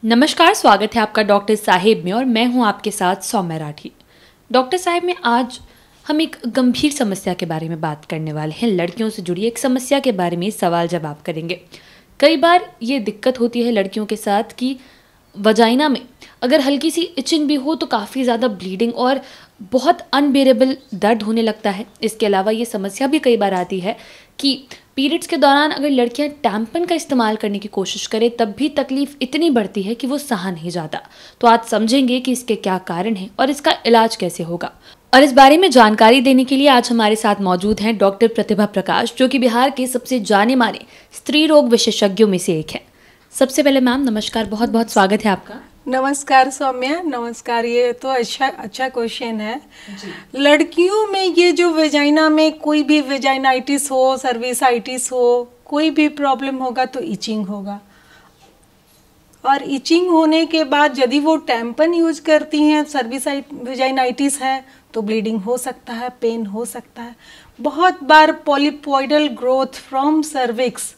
नमस्कार, स्वागत है आपका डॉक्टर साहिब में और मैं हूं आपके साथ सौम्या राठी। डॉक्टर साहिब में आज हम एक गंभीर समस्या के बारे में बात करने वाले हैं। लड़कियों से जुड़ी एक समस्या के बारे में सवाल जवाब करेंगे। कई बार ये दिक्कत होती है लड़कियों के साथ कि वजाइना में अगर हल्की सी इचिंग भी हो तो काफ़ी ज़्यादा ब्लीडिंग और बहुत अनबेरेबल दर्द होने लगता है। इसके अलावा ये समस्या भी कई बार आती है कि पीरियड्स के दौरान अगर लड़कियां टैम्पन का इस्तेमाल करने की कोशिश करें तब भी तकलीफ इतनी बढ़ती है कि वो सहा नहीं जाता। तो आज समझेंगे कि इसके क्या कारण हैं और इसका इलाज कैसे होगा। और इस बारे में जानकारी देने के लिए आज हमारे साथ मौजूद हैं डॉक्टर प्रतिभा प्रकाश, जो कि बिहार के सबसे जाने माने स्त्री रोग विशेषज्ञों में से एक है। सबसे पहले मैम नमस्कार, बहुत बहुत स्वागत है आपका। नमस्कार सौम्या, नमस्कार। ये तो अच्छा क्वेश्चन है। लड़कियों में ये जो वेजाइना में कोई भी वेजाइनाइटिस हो, सर्विसाइटिस हो, कोई भी प्रॉब्लम होगा तो इचिंग होगा। और इचिंग होने के बाद यदि वो टैम्पन यूज करती हैं, वेजाइनाइटिस है तो ब्लीडिंग हो सकता है, पेन हो सकता है। बहुत बार पॉलीपॉइडल ग्रोथ फ्रॉम सर्विक्स,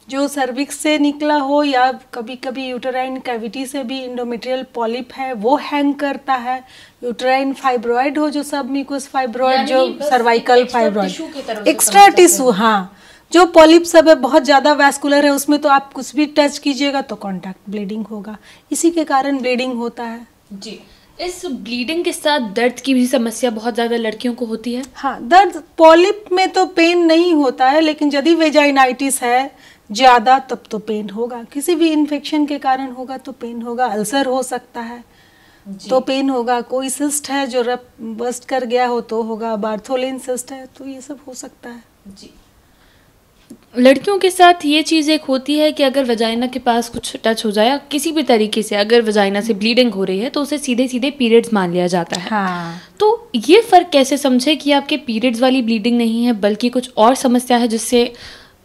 जो सर्विक्स से निकला हो या कभी कभी यूटेराइन कैविटी से भी इंडोमेट्रियल पॉलिप है वो हैंग करता है। यूटेराइन फाइब्रॉइड हो, जो सबम्यूकस फाइब्रॉइड, जो सर्वाइकल फाइब्रॉइड, एक्स्ट्रा टिश्यू, हाँ, जो पॉलिप सब है बहुत ज़्यादा वैस्कुलर है, उसमें तो आप कुछ भी टच कीजिएगा तो कॉन्टैक्ट ब्लीडिंग होगा। इसी के कारण ब्लीडिंग होता है। जी, इस ब्लीडिंग के साथ दर्द की भी समस्या बहुत ज़्यादा लड़कियों को होती है। हाँ, दर्द पॉलिप में तो पेन नहीं होता है, लेकिन यदि वेजाइनाइटिस है ज़्यादा तब तो पेन होगा। किसी भी इन्फेक्शन के कारण होगा तो पेन होगा। अल्सर हो सकता है तो पेन होगा। कोई सिस्ट है जो बस्ट कर गया हो तो होगा। बार्थोलिन सिस्ट है तो ये सब हो सकता है। जी, लड़कियों के साथ ये चीज़ एक होती है कि अगर वजाइना के पास कुछ टच हो जाए, किसी भी तरीके से अगर वजाइना से ब्लीडिंग हो रही है तो उसे सीधे सीधे पीरियड्स मान लिया जाता है। हाँ। तो ये फ़र्क कैसे समझे कि आपके पीरियड्स वाली ब्लीडिंग नहीं है बल्कि कुछ और समस्या है जिससे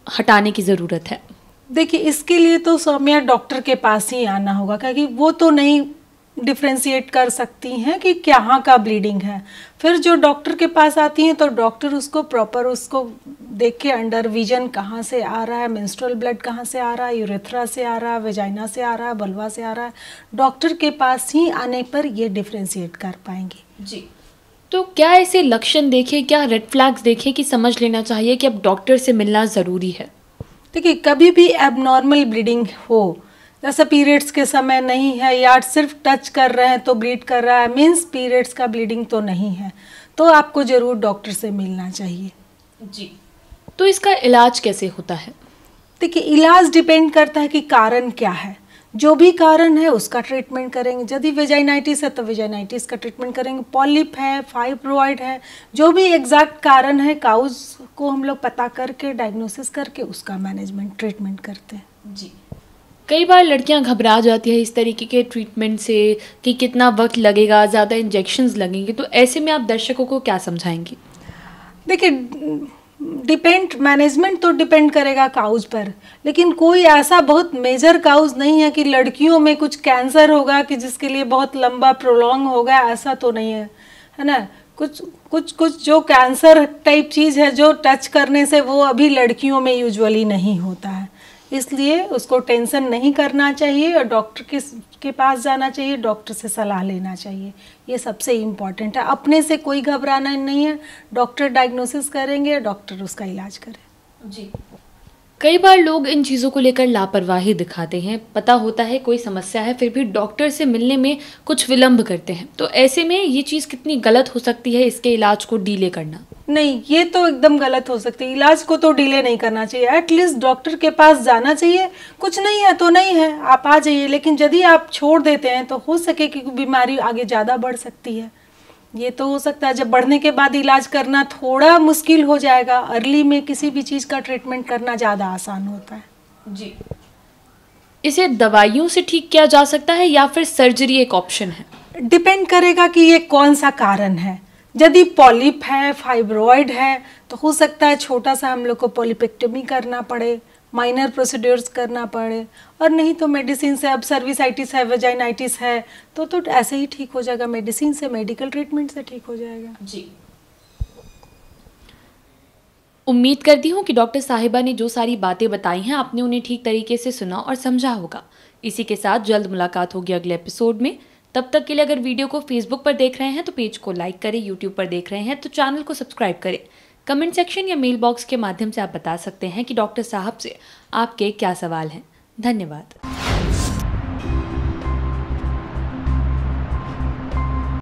हटाने की ज़रूरत है? देखिए, इसके लिए तो सौम्या डॉक्टर के पास ही आना होगा, क्योंकि वो तो नहीं डिफ्रेंशिएट कर सकती हैं कि कहाँ का ब्लीडिंग है। फिर जो डॉक्टर के पास आती हैं तो डॉक्टर उसको प्रॉपर उसको देख के अंडर विजन कहाँ से आ रहा है, मेंस्ट्रुअल ब्लड कहाँ से आ रहा है, यूरेथ्रा से आ रहा है, वेजाइना से आ रहा है, बल्वा से आ रहा है, डॉक्टर के पास ही आने पर ये डिफ्रेंशिएट कर पाएंगे। जी, तो क्या ऐसे लक्षण देखे, क्या रेड फ्लैग्स देखे कि समझ लेना चाहिए कि अब डॉक्टर से मिलना ज़रूरी है? देखिए, कभी भी एबनॉर्मल ब्लीडिंग हो, जैसे पीरियड्स के समय नहीं है या सिर्फ टच कर रहे हैं तो ब्लीड कर रहा है, मीन्स पीरियड्स का ब्लीडिंग तो नहीं है, तो आपको ज़रूर डॉक्टर से मिलना चाहिए। जी, तो इसका इलाज कैसे होता है? देखिए, इलाज डिपेंड करता है कि कारण क्या है। जो भी कारण है उसका ट्रीटमेंट करेंगे। यदि वेजाइनाइटिस है तो वेजाइनाइटिस का ट्रीटमेंट करेंगे। पॉलिप है, फाइब्रॉइड है, जो भी एग्जैक्ट कारण है, काउज को हम लोग पता करके डायग्नोसिस करके उसका मैनेजमेंट ट्रीटमेंट करते हैं। जी, कई बार लड़कियां घबरा जाती है इस तरीके के ट्रीटमेंट से कि कितना वक्त लगेगा, ज़्यादा इंजेक्शंस लगेंगे, तो ऐसे में आप दर्शकों को क्या समझाएंगी? देखिए, मैनेजमेंट तो डिपेंड करेगा काउज पर, लेकिन कोई ऐसा बहुत मेजर काउज नहीं है कि लड़कियों में कुछ कैंसर होगा कि जिसके लिए बहुत लंबा प्रोलॉन्ग होगा, ऐसा तो नहीं है ना। कुछ जो कैंसर टाइप चीज़ है जो टच करने से वो अभी लड़कियों में यूजुअली नहीं होता है, इसलिए उसको टेंशन नहीं करना चाहिए और डॉक्टर के पास जाना चाहिए, डॉक्टर से सलाह लेना चाहिए। ये सबसे इम्पॉर्टेंट है। अपने से कोई घबराना नहीं है, डॉक्टर डायग्नोसिस करेंगे, डॉक्टर उसका इलाज करें। जी, कई बार लोग इन चीज़ों को लेकर लापरवाही दिखाते हैं। पता होता है कोई समस्या है फिर भी डॉक्टर से मिलने में कुछ विलंब करते हैं, तो ऐसे में ये चीज़ कितनी गलत हो सकती है, इसके इलाज को डिले करना? नहीं, ये तो एकदम गलत हो सकती है। इलाज को तो डिले नहीं करना चाहिए, एटलीस्ट डॉक्टर के पास जाना चाहिए। कुछ नहीं है तो नहीं है, आप आ जाइए, लेकिन यदि आप छोड़ देते हैं तो हो सके कि बीमारी आगे ज़्यादा बढ़ सकती है। ये तो हो सकता है जब बढ़ने के बाद इलाज करना थोड़ा मुश्किल हो जाएगा। अर्ली में किसी भी चीज़ का ट्रीटमेंट करना ज़्यादा आसान होता है। जी, इसे दवाइयों से ठीक किया जा सकता है या फिर सर्जरी एक ऑप्शन है? डिपेंड करेगा कि ये कौन सा कारण है। यदि पॉलिप है, फाइब्रॉइड है, तो हो सकता है छोटा सा हम लोग को पॉलिपेक्टमी करना पड़े, माइनर प्रोसीड्यूर्स करना पड़े, और नहीं तो मेडिसिन से। अब सर्विसाइटिस है, वेजाइनाइटिस है तो ऐसे ही ठीक हो जाएगा, मेडिसिन से, मेडिकल ट्रीटमेंट से ठीक हो जाएगा। जी, उम्मीद करती हूँ कि डॉक्टर साहिबा ने जो सारी बातें बताई हैं आपने उन्हें ठीक तरीके से सुना और समझा होगा। इसी के साथ जल्द मुलाकात होगी अगले एपिसोड में। तब तक के लिए अगर वीडियो को फेसबुक पर देख रहे हैं तो पेज को लाइक करें, यूट्यूब पर देख रहे हैं तो चैनल को सब्सक्राइब करें। कमेंट सेक्शन या मेल बॉक्स के माध्यम से आप बता सकते हैं कि डॉक्टर साहब से आपके क्या सवाल हैं। धन्यवाद।